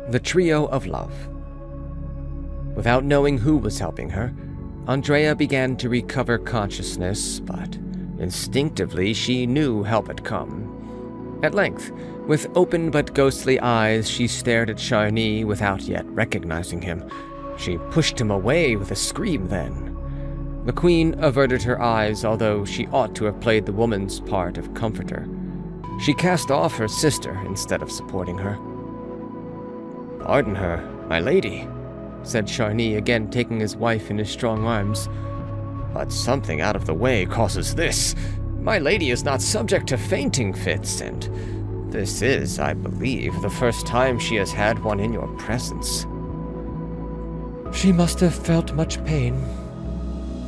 The Trio of Love. Without knowing who was helping her, Andrea began to recover consciousness, but instinctively she knew help had come. At length, with open but ghostly eyes, she stared at Charny without yet recognizing him. She pushed him away with a scream then. The queen averted her eyes, although she ought to have played the woman's part of comforter. She cast off her sister instead of supporting her. "Pardon her, my lady," said Charny, again taking his wife in his strong arms. "But something out of the way causes this. My lady is not subject to fainting fits, and this is, I believe, the first time she has had one in your presence." "She must have felt much pain,"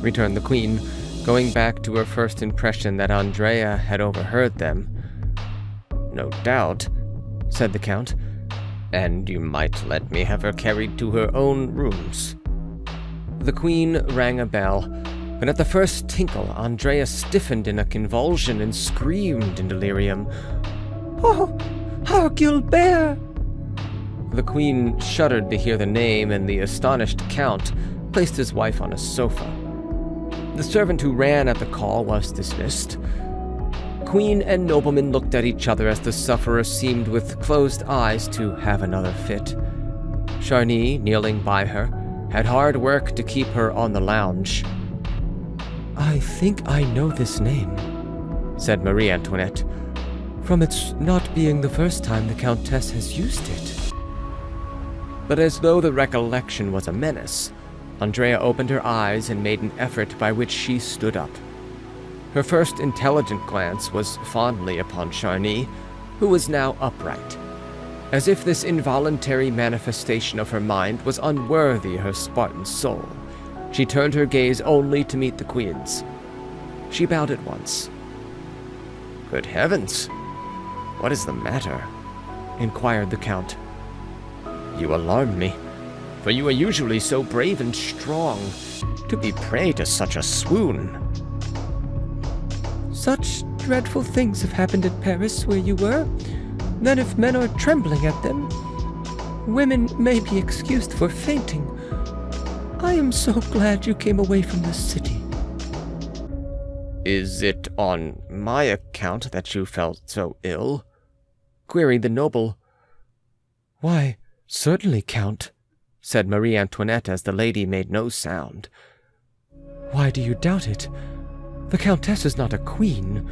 returned the queen, going back to her first impression that Andrea had overheard them. "No doubt," said the count. "And you might let me have her carried to her own rooms." The queen rang a bell, but at the first tinkle, Andrea stiffened in a convulsion and screamed in delirium, "Oh, our Gilbert!" The queen shuddered to hear the name, and the astonished count placed his wife on a sofa. The servant who ran at the call was dismissed. Queen and nobleman looked at each other as the sufferer seemed with closed eyes to have another fit. Charny, kneeling by her, had hard work to keep her on the lounge. "I think I know this name," said Marie Antoinette, "from its not being the first time the Countess has used it." But as though the recollection was a menace, Andrea opened her eyes and made an effort by which she stood up. Her first intelligent glance was fondly upon Charny, who was now upright. As if this involuntary manifestation of her mind was unworthy her Spartan soul, she turned her gaze only to meet the queen's. She bowed at once. "Good heavens! What is the matter?" inquired the count. "You alarmed me, for you are usually so brave and strong. To be prey to such a swoon." "Such dreadful things have happened at Paris, where you were, that if men are trembling at them, women may be excused for fainting. I am so glad you came away from this city." "Is it on my account that you felt so ill?" queried the noble. "Why, certainly, Count," said Marie Antoinette as the lady made no sound. "Why do you doubt it? The Countess is not a queen.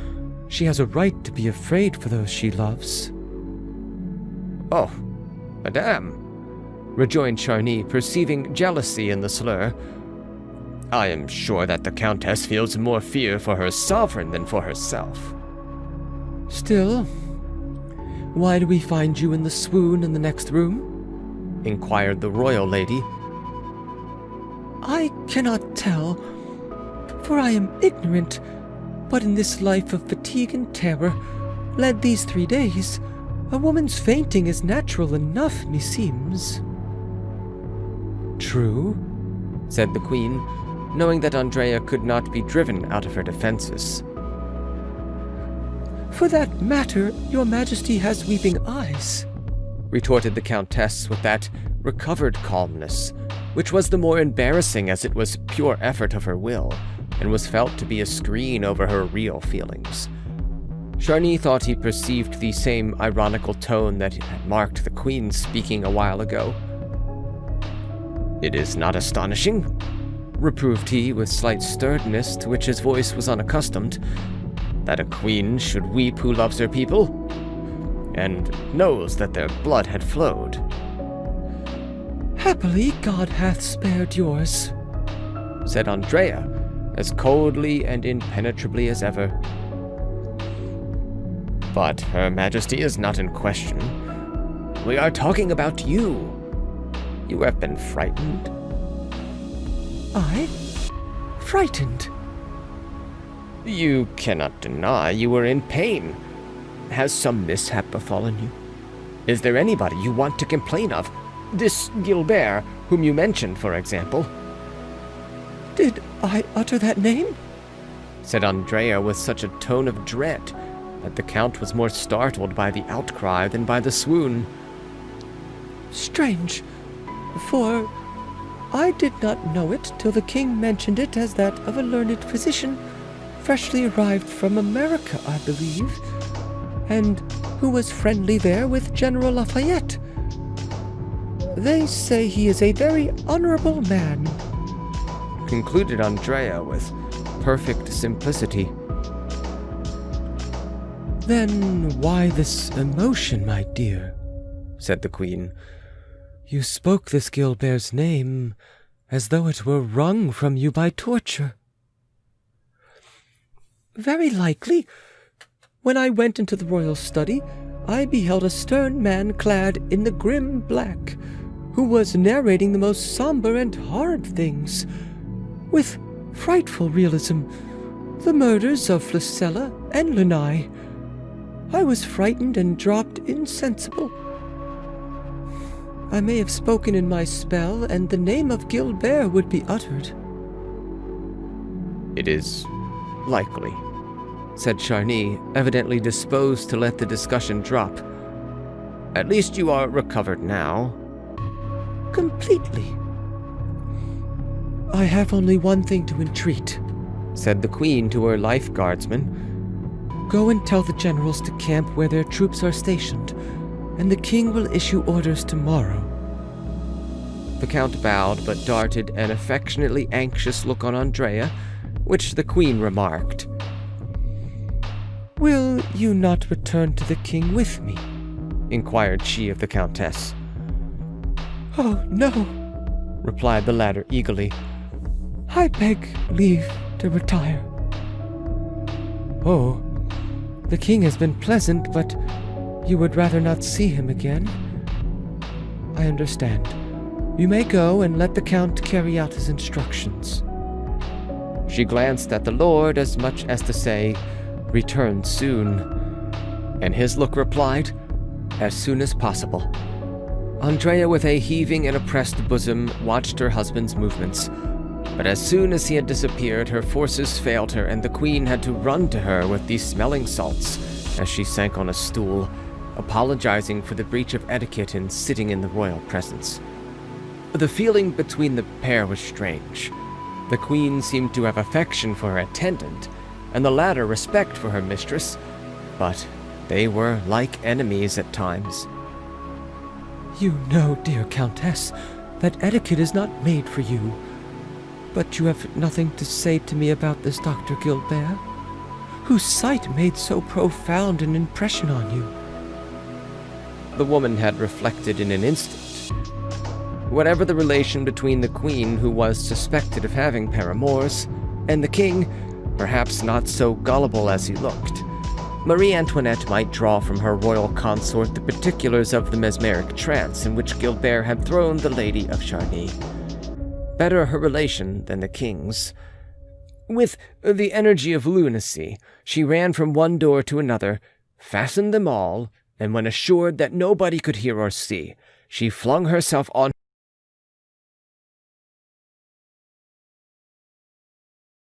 She has a right to be afraid for those she loves." "Oh, madame," rejoined Charny, perceiving jealousy in the slur, "I am sure that the Countess feels more fear for her sovereign than for herself." "Still, why do we find you in the swoon in the next room?" inquired the royal lady. "I cannot tell, for I am ignorant, but in this life of fatigue and terror, led these 3 days, a woman's fainting is natural enough, meseems." "True," said the queen, knowing that Andrea could not be driven out of her defenses. "For that matter, your majesty has weeping eyes," retorted the countess with that recovered calmness, which was the more embarrassing as it was pure effort of her will, and was felt to be a screen over her real feelings. Charny thought he perceived the same ironical tone that had marked the queen speaking a while ago. "It is not astonishing," reproved he with slight sturdiness to which his voice was unaccustomed, "that a queen should weep who loves her people, and knows that their blood had flowed." "Happily God hath spared yours," said Andrea, as coldly and impenetrably as ever. "But Her Majesty is not in question. We are talking about you. You have been frightened." "I? Frightened?" "You cannot deny you were in pain. Has some mishap befallen you? Is there anybody you want to complain of? This Gilbert, whom you mentioned, for example." "Did I utter that name?" said Andrea with such a tone of dread that the count was more startled by the outcry than by the swoon. Strange, for I did not know it till the king mentioned it as that of a learned physician, freshly arrived from America, I believe, and who was friendly there with General Lafayette. They say he is a very honorable man," concluded Andrea with perfect simplicity. "Then why this emotion, my dear?" said the queen. "You spoke this Gilbert's name as though it were wrung from you by torture." "Very likely. When I went into the royal study, I beheld a stern man clad in the grim black, who was narrating the most somber and horrid things, with frightful realism, the murders of Flicella and Lanai. I was frightened and dropped insensible. I may have spoken in my spell, and the name of Gilbert would be uttered." "It is likely," said Charny, evidently disposed to let the discussion drop. "At least you are recovered now." "Completely." "I have only one thing to entreat," said the queen to her life guardsman. "Go and tell the generals to camp where their troops are stationed, and the king will issue orders tomorrow." The count bowed but darted an affectionately anxious look on Andrea, which the queen remarked. "Will you not return to the king with me?" inquired she of the countess. "Oh, no," replied the latter eagerly. "I beg leave to retire." "Oh, the king has been pleasant, but you would rather not see him again? I understand. You may go and let the count carry out his instructions." She glanced at the lord as much as to say, "Return soon," and his look replied, "As soon as possible." Andrea, with a heaving and oppressed bosom, watched her husband's movements. But as soon as he had disappeared, her forces failed her, and the queen had to run to her with the smelling salts as she sank on a stool, apologizing for the breach of etiquette in sitting in the royal presence. The feeling between the pair was strange. The queen seemed to have affection for her attendant, and the latter respect for her mistress, but they were like enemies at times. "You know, dear countess, that etiquette is not made for you. But you have nothing to say to me about this Dr. Gilbert, whose sight made so profound an impression on you." The woman had reflected in an instant. Whatever the relation between the queen, who was suspected of having paramours, and the king, perhaps not so gullible as he looked, Marie Antoinette might draw from her royal consort the particulars of the mesmeric trance in which Gilbert had thrown the Lady of Charny. Better her relation than the king's. With the energy of lunacy, she ran from one door to another, fastened them all, and when assured that nobody could hear or see, she flung herself on